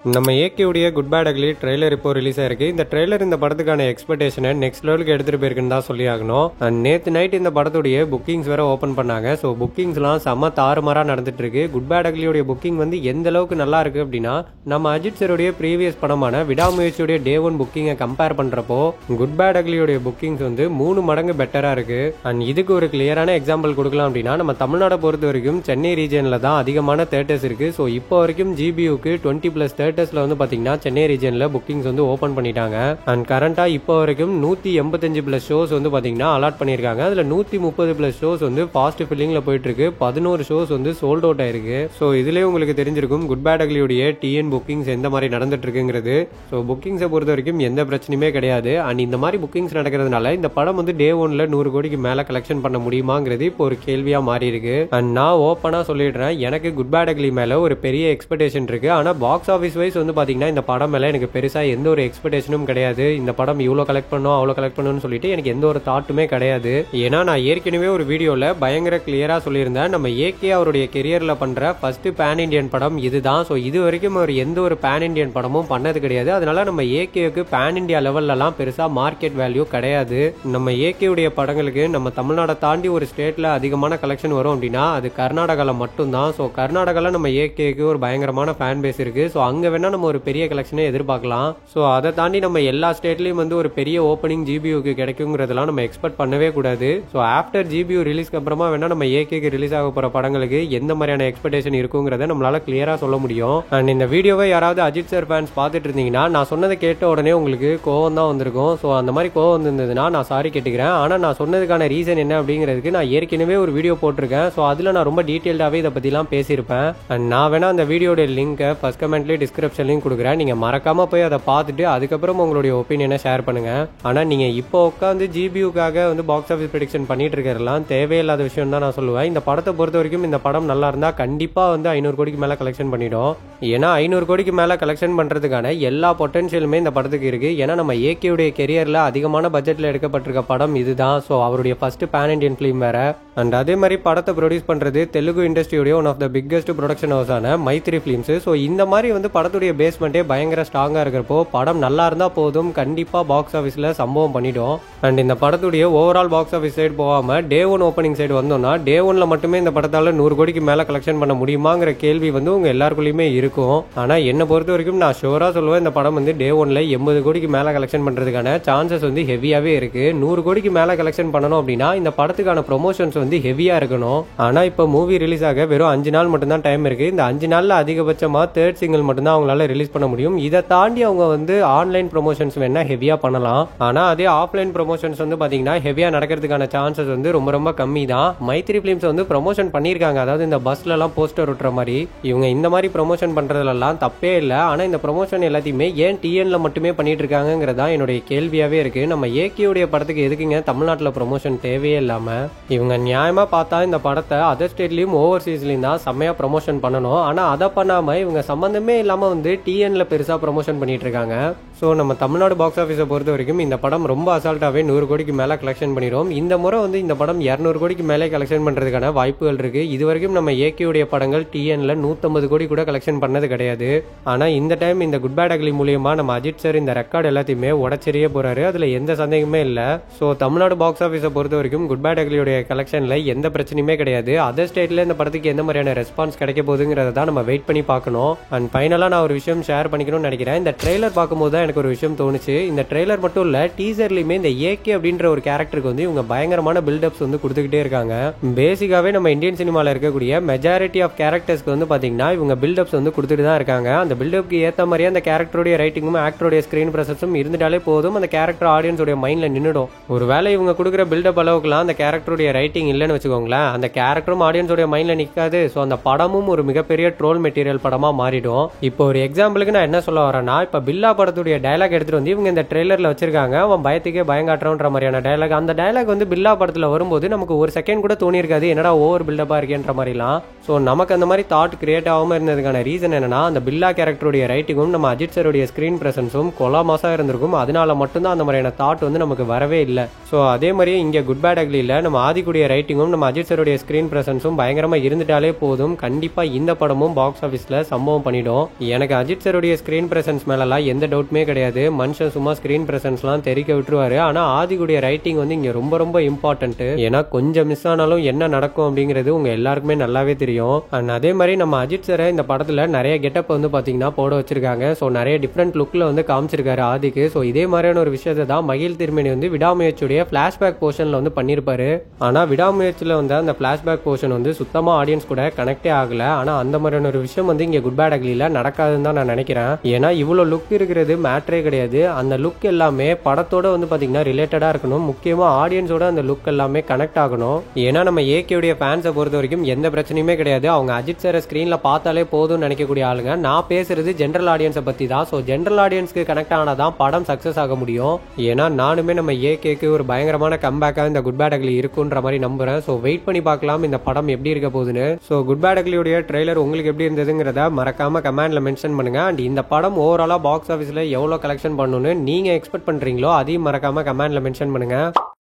நம்ம ஏகேவுடைய good bad ugly trailer இப்போ release ஆயிருக்கு. இந்த ட்ரெய்லர் இந்த படத்துக்கான எக்ஸ்பெக்டேஷனை நெக்ஸ்ட் லெவலுக்கு எடுத்துட்டு போயிருக்குன்னு தான் சொல்லி ஆகணும். நேற்று நைட் இந்த படத்துடைய புக்கிங்ஸ் வேற ஓப்பன் பண்ணாங்க. ஸோ புக்கிங்ஸ்லாம் செம்ம தாறுமாறா நடந்துட்டு இருக்கு. குட் பேட் அக்லியோடைய புக்கிங் வந்து எந்த அளவுக்கு நல்லா இருக்கு அப்படின்னா, நம்ம அஜித் சருடைய ப்ரீவியஸ் படமான விடாமுயற்சியுடைய டே ஒன் புக்கிங்கை கம்பேர் பண்றப்போ குட் பேட் அக்லியோடைய புக்கிங்ஸ் வந்து 3 மடங்கு பெட்டரா இருக்கு. அண்ட் இதுக்கு ஒரு கிளியரான எக்ஸாம்பிள் கொடுக்கலாம் அப்படின்னா, நம்ம தமிழ்நாடை பொறுத்த வரைக்கும் சென்னை ரீஜன்ல தான் அதிகமான தேட்டர்ஸ் இருக்கு. ஸோ இப்போ வரைக்கும் ஜிபியூக்கு 20+ தேட்டர்ஸ்ல வந்து பாத்தீங்கன்னா சென்னை ரீஜன்ல புக்கிங்ஸ் வந்து ஓபன் பண்ணிட்டாங்க. அண்ட் கரண்டா இப்போ வரைக்கும் 185+ ஷோஸ் வந்து பாத்தீங்கன்னா அலாட் பண்ணிருக்காங்க. அதுல 130+ ஷோஸ் வந்து ஃபாஸ்ட் ஃபில்லிங்ல போயிட்டு இருக்கு. 11 ஷோஸ் வந்து சோல்ட் அவுட் ஆயிருக்கு. ஸோ இதுலயே உங்களுக்கு தெரிஞ்சிருக்கும் குட் பேட் அக்லியுடைய டிஎன் புக்கிங்ஸ் எந்த மாதிரி நடந்துட்டு இருக்குங்கிறது. ஸோ புக்கிங்ஸை பொறுத்த வரைக்கும் எந்த பிரச்சனையுமே கிடையாது. அண்ட் இந்த மாதிரி புக்கிங்ஸ் நடக்கிறதுனால இந்த படம் வந்து டே ஒன்ல 100 கோடிக்கு மேல கலெக்ஷன் பண்ண முடியுமாங்கிறது இப்போ ஒரு கேள்வியா மாறி இருக்கு. அண்ட் நான் ஓப்பனா சொல்லிடுறேன், எனக்கு குட் பேட் அக்லி மேல ஒரு பெரிய எக்ஸ்பெக்டேஷன் இருக்கு. ஆனா பாக்ஸ் ஆஃபீஸ் வைஸ் வந்து பாத்தீங்கன்னா இந்த படம் மேல எனக்கு பெருசா எந்த ஒரு எக்ஸ்பெக்டேஷனும் கிடையாது. இந்த படம் இவ்வளோ கலெக்ட் பண்ணும் அவ்வளோ கலெக்ட் பண்ணணும்னு சொல்லிட்டு எனக்கு எந்த ஒரு தாட்டுமே கிடையாது. ஏன்னா நான் ஏற்கனவே ஒரு வீடியோல பயங்கர கிளியரா சொல்லியிருந்தேன், நம்ம ஏகே அவருடைய கெரியர்ல பண்ற ஃபர்ஸ்ட் பேன் இண்டியன் படம் இதுதான். ஸோ இது வரைக்கும் அவர் எந்த ஒரு பேன் இண்டியன் படமும் பண்ணது கிடையாது. அதனால நம்ம ஏகேவுக்கு பேன் இண்டியா லெவல்லலாம் பெருசா மார்க்கெட் வேல்யூ கிடையாது. நம்ம ஏகேவுடைய படங்களுக்கு நம்ம தமிழ்நாடை தாண்டி ஒரு ஸ்டேட்ல அதிகமான கலெக்ஷன் வரும் அப்படின்னா அது கர்நாடகால மட்டும்தான். ஸோ கர்நாடகால நம்ம ஏகேக்கு ஒரு பயங்கரமான ஃபேன் பேஸ் இருக்கு. ஸோ அங்க வேணா நம்ம ஒரு பெரிய கலெக்ஷனை எதிர்பார்க்கலாம். ஸோ அதை தாண்டி நம்ம எல்லா ஸ்டேட்லயும் வந்து ஒரு பெரிய ஓப்பனிங் ஜிபியூக்கு கிடைக்குங்கிறதெல்லாம் நம்ம எக்ஸ்பெக்ட் பண்ணவே கூடாது. ஸோ ஆஃப்டர் ஜிபியூ ரிலீஸ்க்கு அப்புறமா வேணா நம்ம ஏகேக்கு ரிலீஸ் ஆக போற படங்களுக்கு எந்த மாதிரியான எக்ஸ்பெக்டேஷன் இருக்குங்கிறத நம்மளால கிளியரா சொல்ல முடியும். அண்ட் இந்த வீடியோவை யாராவது அஜித் சார் ஃபேன்ஸ் பார்த்துட்டு இருந்தீங்கன்னா, நான் சொன்னதை கேட்ட உடனே உங்களுக்கு கோவம் தான் வந்திருக்கும். ஸோ அந்த மாதிரி கோவம் வந்திருந்ததுன்னா நான் சாரி கேட்டுக்கிறேன். ஆனால் நான் சொன்னதுக்கான ரீசன் என்ன அப்படிங்கிறதுக்கு நான் ஏற்கனவே ஒரு வீடியோ போட்டிருக்கேன். ஸோ அதில் நான் ரொம்ப டீட்டெயில்டாகவே இதை பற்றிலாம் பேசியிருப்பேன். அண்ட் நான் வேணா அந்த வீடியோட லிங்கை ஃபர்ஸ்ட் கமெண்ட்லேயே டிஸ்கிரிப்ஷன்லையும் கொடுக்குறேன். நீங்கள் மறக்காம போய் அதை பார்த்துட்டு அதுக்கப்புறம் உங்களுடைய ஒப்பீனியனை ஷேர் பண்ணுங்க. ஆனால் நீங்கள் இப்போ உட்காந்து ஜிபியூக்காக வந்து பாக்ஸ் ஆஃபீஸ் ப்ரெடிக்ஷன் பண்ணிட்டு இருக்கிறதெல்லாம் தேவையில்லாத விஷயம் தான் நான் சொல்லுவேன். இந்த படத்தை பொறுத்த வரைக்கும் இந்த படம் நல்லா இருந்தால் கண்டிப்பாக வந்து 500 கோடிக்கு மேலே கலெக்ஷன் பண்ணிடும். ஏன்னா 500 கோடிக்கு மேலே கலெக்ஷன் பண்ணுறதுக்கான எல்லா பொட்டன்ஷியலுமே இந்த படத்துக்கு இருக்கு. ஏன்னா நம்ம ஏகேவுடைய கெரியரில் அதிகமான பட்ஜெட்டில் எடுக்கப்பட்டிருக்க படம் இதுதான். ஸோ அவருடைய ஃபர்ஸ்ட் பேன் இண்டியன் ஃபிலிம் வேற. அண்ட் அதே மாதிரி படத்தை ப்ரொடியூஸ் பண்ணுறது தெலுங்கு இண்டஸ்ட்ரியோடைய one of the biggest production ஹவுஸான மைத்ரி ஃபிலிம்ஸ். ஸோ இந்த மாதிரி வந்து படத்துடைய பேஸ்மெண்ட்டே பயங்கர ஸ்ட்ராங்கா இருக்கிறப்போ படம் நல்லா இருந்தா போதும், கண்டிப்பா பாக்ஸ் ஆஃபீஸ்ல சம்பவம் பண்ணிடும். அண்ட் இந்த படத்துடைய ஓவரால் பாக்ஸ் ஆஃபீஸ் சைடு போகாம டே ஒன் ஓப்பனிங் சைடு வந்தோம்னா டே ஒன்ல மட்டுமே இந்த படத்தால 100 கோடிக்கு மேல கலெக்ஷன் பண்ண முடியுமாங்கிற கேள்வி வந்து உங்க எல்லாருக்குள்ளயுமே இருக்கும். ஆனா என்ன பொறுத்த வரைக்கும் நான் ஷோரா சொல்லுவேன், இந்த படம் வந்து டே ஒன்ல 80 கோடிக்கு மேல கலெக்ஷன் பண்றதுக்கான சான்சஸ் வந்து ஹெவியாவே இருக்கு. 100 கோடிக்கு மேல கலெக்ஷன் பண்ணணும் அப்படின்னா இந்த படத்துக்கான ப்ரொமோஷன்ஸ் வந்து ஹெவியா இருக்கணும். ஆனா இப்ப மூவி ரிலீஸ் ஆக வெறும் 5 நாள் மட்டும் தான் டைம் இருக்கு. இந்த 5 நாள்ல அதிகபட்சமா 3rd சிங்கிள் மட்டும் தான் அவங்களால ரிலீஸ் பண்ண முடியும். இதை தாண்டி அவங்க வந்து ஆன்லைன் ப்ரொமோஷன்ஸ் வேணா ஹெவியா பண்ணலாம். ஆனா அதே ஆஃப்லைன் ப்ரொமோஷன்ஸ் வந்து பாத்தீங்கன்னா ஹெவியா நடக்கிறதுக்கான சான்சஸ் வந்து ரொம்ப ரொம்ப கம்மி தான். மைத்ரி பிலிம்ஸ் வந்து ப்ரொமோஷன் பண்ணிருக்காங்க, அதாவது இந்த பஸ்ல எல்லாம் போஸ்டர் ஒட்டுற மாதிரி. இவங்க இந்த மாதிரி ப்ரொமோஷன் பண்றதுலாம் தப்பே இல்ல. ஆனா இந்த ப்ரொமோஷன் எல்லாத்தையுமே ஏன் டிஎன்ல மட்டுமே பண்ணிட்டு இருக்காங்கிறதா என்னுடைய கேள்வியாவே இருக்கு. நம்ம ஏகேவுடைய படத்துக்கு எதுக்குங்க தமிழ்நாட்டுல ப்ரொமோஷன் தேவையே இல்லாம இவங்க நியாயமா பார்த்தா இந்த படத்தை அதர் ஸ்டேட்லயும் ஓவர்சீஸ்லயும் தான் செம்மையா ப்ரொமோஷன் பண்ணணும். ஆனா அதை பண்ணாம இவங்க சம்பந்தமே இல்லாம வந்து டிஎன்ல பெருசா ப்ரொமோஷன் பண்ணிட்டு இருக்காங்க. ஸோ நம்ம தமிழ்நாடு பாக்ஸ் ஆஃபீஸை பொறுத்த வரைக்கும் இந்த படம் ரொம்ப அசால்ட்டாகவே 100 கோடிக்கு மேலே கலெக்ஷன் பண்ணிடும். இந்த முறை வந்து இந்த படம் 200 கோடிக்கு மேலே கலெக்ஷன் பண்ணுறதுக்கான வாய்ப்புகள் இருக்கு. இது வரைக்கும் நம்ம ஏகேவுடைய படங்கள் டிஎன்ல 150 கோடி கூட கலெக்ஷன் பண்ணது கிடையாது. ஆனால் இந்த டைம் இந்த குட் பேட் அக்லி மூலியமா நம்ம அஜித் சார் இந்த ரெக்கார்டு எல்லாத்தையுமே உடச்செறிய போறாரு. அதில் எந்த சந்தேகமே இல்லை. ஸோ தமிழ்நாடு பாக்ஸ் ஆஃபீஸை பொறுத்த வரைக்கும் குட் பேட் அக்லியோடைய கலெக்ஷனில் எந்த பிரச்சனையுமே கிடையாது. அதர் ஸ்டேட்ல இந்த படத்துக்கு எந்த மாதிரியான ரெஸ்பான்ஸ் கிடைக்க போகுதுங்கிறத தான் நம்ம வெயிட் பண்ணி பார்க்கணும். அண்ட் ஃபைனலாக நான் ஒரு விஷயம் ஷேர் பண்ணிக்கணும்னு நினைக்கிறேன். இந்த ட்ரெய்லர் பார்க்கும்போது தான் எனக்கு ஒரு விஷயம் தோணுச்சு. இந்த ட்ரெய்லர் மட்டும் இல்ல, டீசர்லயுமே இந்த ஏகே அப்படின்ற ஒரு கேரக்டருக்கு வந்து இவங்க பயங்கரமான பில்டப்ஸ் வந்து கொடுத்துக்கிட்டே இருக்காங்க. பேசிக்காவே நம்ம இந்தியன் சினிமால இருக்கக்கூடிய மெஜாரிட்டி ஆஃப் கேரக்டர்ஸ்க்கு வந்து பாத்தீங்கன்னா இவங்க பில்டப்ஸ் வந்து கொடுத்துட்டு தான் இருக்காங்க. அந்த பில்டப்க்கு ஏத்த மாதிரியே அந்த கேரக்டருடைய ரைட்டிங்கும் ஆக்டருடைய ஸ்கிரீன் பிரசன்ஸும் இருந்துட்டாலே போதும், அந்த கேரக்டர் ஆடியன்ஸோட மைண்ட்ல நின்னுடும். ஒருவேளை இவங்க கொடுக்குற பில்டப் அளவுக்குலாம் அந்த கேரக்டருடைய ரைட்டிங் இல்லைன்னு வச்சுக்கோங்களேன், அந்த கேரக்டரும் ஆடியன்ஸோட மைண்ட்ல நிக்காது. ஸோ அந்த படமும் ஒரு மிகப்பெரிய ட்ரோல் மெட்டீரியல் படமா மாறிடும். இப்போ ஒரு எக்ஸாம்பிளுக்கு நான் என்ன சொல்ல வரேன்னா, இப்ப பில்லா படத்துடைய டயலாக் எடுத்துட்டு வந்து இவங்க இந்த ட்ரெய்லர்ல வச்சிருக்காங்க. அவன் பயத்துக்கே பயங்காட்டுறன்ற மாதிரியான டயலாக். அந்த டயலாக் வந்து பில்லா படத்துல வரும்போது நமக்கு ஒரு செகண்ட் கூட தோணி இருக்காது, என்னடா ஓவர் பில்டப்பா இருக்கேன்ற மாதிரிலாம். ஸோ நமக்கு அந்த மாதிரி தாட் கிரியேட் ஆகாம இருந்ததுக்கான ரீசன் என்னன்னா, அந்த பில்லா கேரக்டருடைய ரைட்டிங்கும் நம்ம அஜித் சருடைய ஸ்கிரீன் பிரசன்ஸும் கொலாமாசா இருந்திருக்கும். அதனால மட்டும்தான் அந்த மாதிரியான தாட் வந்து நமக்கு வரவே இல்லை. ஸோ அதே மாதிரியே இங்கே குட் பேட் அக்லியில் நம்ம ஆதிக்குடைய ரைட்டிங்கும் நம்ம அஜித் சருடைய ஸ்கிரீன் பிரசன்ஸும் பயங்கரமா இருந்துட்டாலே போதும், கண்டிப்பா இந்த படமும் பாக்ஸ் ஆஃபீஸ்ல சம்பவம் பண்ணிடும். எனக்கு அஜித் சருடைய ஸ்கிரீன் பிரசன்ஸ் மேலலாம் எந்த டவுட்டுமே கிடையாது. மனுஷன் சும்மா ஸ்கிரீன் பிரசன்ஸ்லாம் தெரிக்க விட்டுருவாரு. ஆனா ஆதிக்குடைய ரைட்டிங் வந்து இங்க ரொம்ப ரொம்ப இம்பார்ட்டன்ட். ஏன்னா கொஞ்சம் மிஸ் ஆனாலும் என்ன நடக்கும் அப்படிங்கிறது உங்க எல்லாருக்குமே நல்லாவே தெரியும். அண்ட் அதே மாதிரி நம்ம அஜித் சார் இந்த படத்துல நிறைய கெட்டப் வந்து பாத்தீங்கன்னா போட வச்சிருக்காங்க. ஸோ நிறைய டிஃப்ரெண்ட் லுக்ல வந்து காமிச்சிருக்காரு ஆதிக்கு. ஸோ இதே மாதிரியான ஒரு விஷயத்தை தான் மகிழ் திருமணி வந்து விடாமுயற்சியுடைய பிளாஷ்பேக் போர்ஷன்ல வந்து பண்ணிருப்பாரு. ஆனா விடாமுயற்சியில வந்து அந்த பிளாஷ்பேக் போர்ஷன் வந்து சுத்தமா ஆடியன்ஸ் கூட கனெக்டே ஆகல. ஆனா அந்த மாதிரியான ஒரு விஷயம் வந்து இங்க குட் பேட் அக்லில நடக்காதுன்னு தான் நான் நினைக்கிறேன். ஏன்னா இவ்வளவு லுக் இருக்கிறது மேட்டரே கிடையாது. அந்த லுக் எல்லாமே படத்தோட வந்து பாத்தீங்கன்னா ரிலேட்டடா இருக்கணும். முக்கியமா ஆடியன்ஸோட அந்த லுக் எல்லாமே கனெக்ட் ஆகணும். ஏன்னா நம்ம ஏகேடைய ஃபேன்ஸை பொறுத்த வரைக்கும் எந்த பிரச்சனையுமே கிடையாது. அவங்க அஜித் சார் ஸ்கிரீன்ல பார்த்தாலே போதும்னு நினைக்கக்கூடிய ஆளுங்க. நான் பேசுறது ஜென்ரல் ஆடியன்ஸை பத்தி தான். ஸோ ஜென்ரல் ஆடியன்ஸ்க்கு கனெக்ட் ஆனாதான் படம் சக்சஸ் ஆக முடியும். ஏன்னா நானுமே நம்ம ஏகேக்கு ஒரு பயங்கரமான கம்பேக்கா இந்த குட் பேட் அக்லி இருக்குன்ற மாதிரி நம்புறேன். ஸோ வெயிட் பண்ணி பார்க்கலாம் இந்த படம் எப்படி இருக்க போகுதுன்னு. ஸோ குட் பேட் அக்லியுடைய ட்ரெய்லர் உங்களுக்கு எப்படி இருந்ததுங்கிறத மறக்காம கமெண்ட்ல மென்ஷன் பண்ணுங்க. அண்ட் இந்த படம் ஓவராலா பாக்ஸ் ஆஃபீஸ்ல எவ்வளவு கலெக்ஷன் பண்ணணும்னு நீங்க எக்ஸ்பெக்ட் பண்றீங்களோ அதையும் மறக்காம கமெண்ட்ல மென்ஷன் பண்ணுங்க.